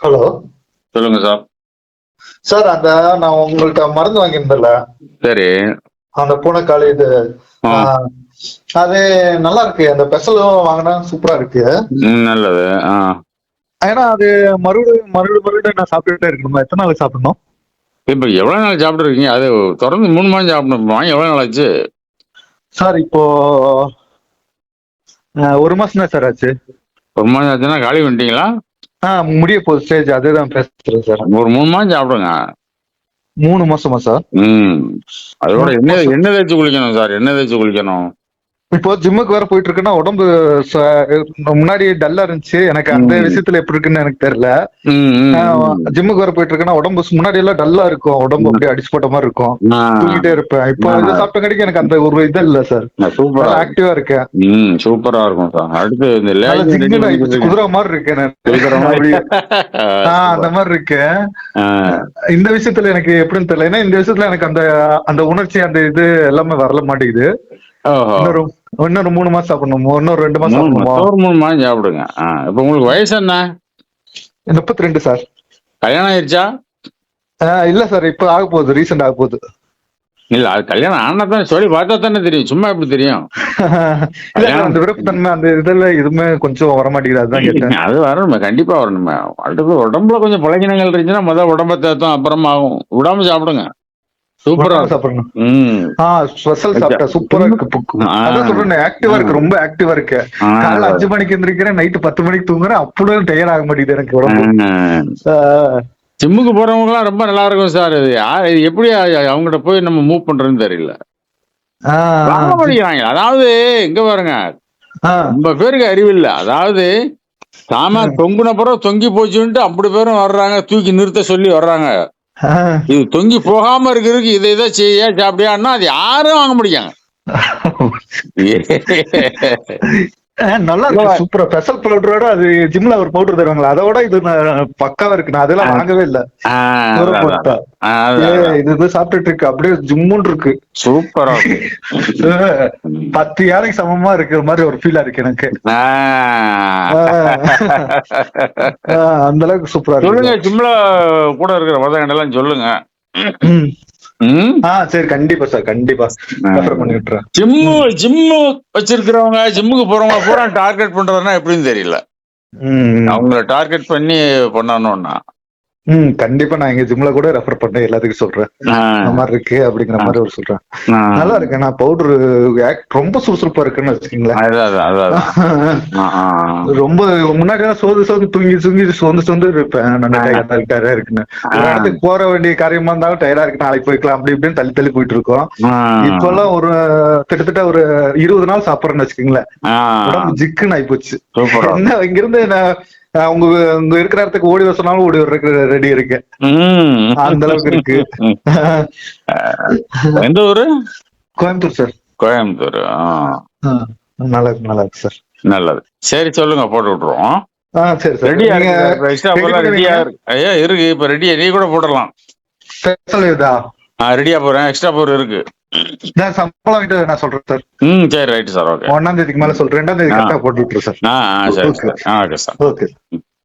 Hello. சொல்லுங்க sir. Sir அந்த நான் உங்கள்ட்ட மருந்து வாங்கியிருந்தேன்ல, சரி. அந்த பூனைக்காளி இது. ஆ. ஆ, அது நல்லா இருக்கு. அந்த பெசலும் வாங்கினா சூப்பரா இருக்கு. நல்லது. ஏன்னா அது மறுபடியும் நான் சாப்பிட்டுட்டே இருக்கணுமா? எத்தனை நாளைக்கு சாப்பிடணும்? இப்ப எவ்வளவு நாள் சாப்பிட்டுருக்கீங்க? அது தொடர்ந்து 3 மாதம் சாப்பிடணும். வாங்கி எவ்வளவு நாள் ஆச்சு? சார் இப்போ 1 மாசம் தான் சார் ஆச்சு. 1 மாதம் ஆச்சுன்னா காலி பண்ணிட்டீங்களா? முடிய போகுது ஸ்டேஜ். அதுதான் பேசுறேன் சார். ஒரு 3 மாதம் சாப்பிடுங்க. 3 மாசமா சார்? அதோட 3 எண்ணெய் மாசம். எண்ணெய் தேய்ச்சி குளிக்கணும் சார். எண்ணெய் தேய்ச்சி குளிக்கணும். இப்போ ஜிம்முக்கு வேற போயிட்டு இருக்குன்னா உடம்பு முன்னாடி டல்லா இருந்துச்சு. எனக்கு அந்த விஷயத்துல எப்படி இருக்குன்னு எனக்கு தெரியல. ஜிம்முக்கு வேற போயிட்டு இருக்கேன்னா உடம்பு முன்னாடி எல்லாம் டல்லா இருக்கும். உடம்பு அப்படியே அடிச்சு போட்ட மாதிரி இருக்கும். தூங்கிட்டே இருப்பேன். இப்போ இதை சாப்பிட்ட கடைக்கு எனக்கு அந்த ஒரு இது இல்ல சார். சூப்பரா ஆக்டிவா இருக்கேன். சூப்பரா இருக்கும் சார். அடுத்து இந்த குதிரை மாதிரி இருக்கேன் அந்த மாதிரி இருக்கேன். இந்த விஷயத்துல எனக்கு எப்படின்னு தெரியல. ஏன்னா இந்த விஷயத்துல எனக்கு அந்த அந்த உணர்ச்சி அந்த இது எல்லாமே வரல மாட்டேங்குது. இன்னொரு 3 மாசம் சாப்பிடணும். இன்னொரு 2 மாசம் சாப்பிடணுமா? ஒரு 3 மாதம் சாப்பிடுங்க. இப்ப உங்களுக்கு வயசு என்ன? 32 சார். கல்யாணம் ஆயிடுச்சா? இல்ல சார், இப்ப ஆக போகுது. ரீசெண்ட் ஆக போகுது. இல்ல, அது கல்யாணம் ஆனதான் சொல்லி பார்த்தா தானே தெரியும். சும்மா எப்படி தெரியும்? அந்த விருப்பத்தன்மை அந்த இதுல எதுவுமே கொஞ்சம் வரமாட்டேங்குது. அதுதான் கேட்டேன். அது வரணுமே, கண்டிப்பா வரணுமே. அடுத்து உடம்புல கொஞ்சம் பழகினங்கள் இருந்துச்சுன்னா முதல் உடம்ப தேத்தம், அப்புறமா ஆகும். விடாம சாப்பிடுங்க. சூப்பரா சாப்பிடணும். ஸ்பெஷல் சாப்பிட்டா சூப்பரா இருக்கு. அதான் சொல்றேன், ஆக்டிவா இருக்கு. ரொம்ப ஆக்டிவா இருக்கு. காலைல 5 மணிக்கு எந்திரிக்கிறேன், நைட்டு 10 மணிக்கு தூங்குறேன். அப்படியும் டயர்ட் ஆக மாட்டேங்குது எனக்கு உடம்பு. ஜிம்முக்கு போறவங்க எல்லாம் ரொம்ப நல்லா இருக்கும் சார். இது எப்படி அவங்ககிட்ட போய் நம்ம மூவ் பண்றதுன்னு தெரியல. வாங்க படிக்கிறாங்க. அதாவது இங்க பாருங்க, ரொம்ப பேருக்கு அறிவு இல்ல. அதாவது சாம தொங்குன பிறகு தொங்கி போச்சுன்ட்டு அப்படி பேரும் வர்றாங்க. தூக்கி நிறுத்த சொல்லி வர்றாங்க. இது தொங்கி போகாம இருக்கிறதுக்கு இதை செய்ய சாப்பிடியான்னா அது யாரும் வாங்க முடியாங்க. நல்லா இருக்கு. சூப்பரா ஸ்பெஷல் பவுடரோட அது ஜிம்ல ஒரு பவுடர் தருவாங்களா, அதோட இது பக்காவா இருக்கு. நான் அதெல்லாம் வாங்கவே இல்ல. இது சாப்பிட்டுட்டு இருக்கு, அப்படியே ஜிம்முன்னு இருக்கு. சூப்பரா 10 யானைக்கு சமமா இருக்கிற மாதிரி ஒரு ஃபீலா இருக்கு எனக்கு. அந்த அளவுக்கு சூப்பரா இருக்கு. சொல்லுங்க, ஜிம்ல கூட இருக்கிற வதங்கெல்லாம் சொல்லுங்க. சரி, கண்டிப்பா சார், கண்டிப்பா ரெஃபர் பண்ணி விட்டுறேன். ஜிம்மு வச்சிருக்கிறவங்க, ஜிம்முக்கு போறவங்க பூரா டார்கெட் பண்றதுன்னா எப்படின்னு தெரியல. அவங்கள டார்கெட் பண்ணி பண்ணணும்னா கண்டிப்பா நான் எங்க ஜிம்ல கூட ரெஃபர் பண்ண எல்லாத்துக்கும் சொல்றேன். இந்த மாதிரி இருக்கு அப்படிங்கிற மாதிரி ஒரு சொல்றேன். நல்லா இருக்கு. நான் பவுடர் ரொம்ப சுறுசுறுப்பா இருக்குன்னு வச்சுக்கீங்களேன். ரொம்ப முன்னாடி சோது தூங்கி இருப்பேன். நான் டயர்டா இருக்குன்னு ஒரு இடத்துக்கு போற வேண்டிய காரியமா இருந்தாலும் டயர்டா இருக்கு, நாளைக்கு போய்க்கலாம் அப்படி இப்படின்னு தள்ளி போயிட்டு இருக்கோம். இப்பெல்லாம் ஒரு கிட்டத்தட்ட ஒரு 20 நாள் சாப்பிட்றேன்னு வச்சுக்கீங்களேன். உடம்பு ஜிக்குன்னு ஆயிப்போச்சு. என்ன இங்கிருந்து அவங்க இருக்கிற இடத்துக்கு ஓடி வர சொன்னாலும் ஓடி வர்றதுக்கு ரெடி இருக்கு. அந்த அளவுக்கு இருக்கு. எந்த ஊரு? கோயம்புத்தூர் சார். கோயம்புத்தூர். நல்லா இருக்கு, நல்லா இருக்கு சார். நல்லது. சரி, சொல்லுங்க, போட்டு விட்டுருவோம். சரி சார். ரெடியா இருக்கு. இப்ப ரெடியா நீ கூட போடலாம். ரெடியா போறேன். எக்ஸ்ட்ரா பவர் இருக்கு. சம்பளம் கிட்ட நான் சொல்றேன் சார். சரி, ரைட் சார். ஓகே. 1ஆம் தேதிக்கு மேல சொல்றேன். 2ஆம் தேதி கரெக்டா போட்டு விட்டுரு சார். சரி. Okay sir. ஓகே.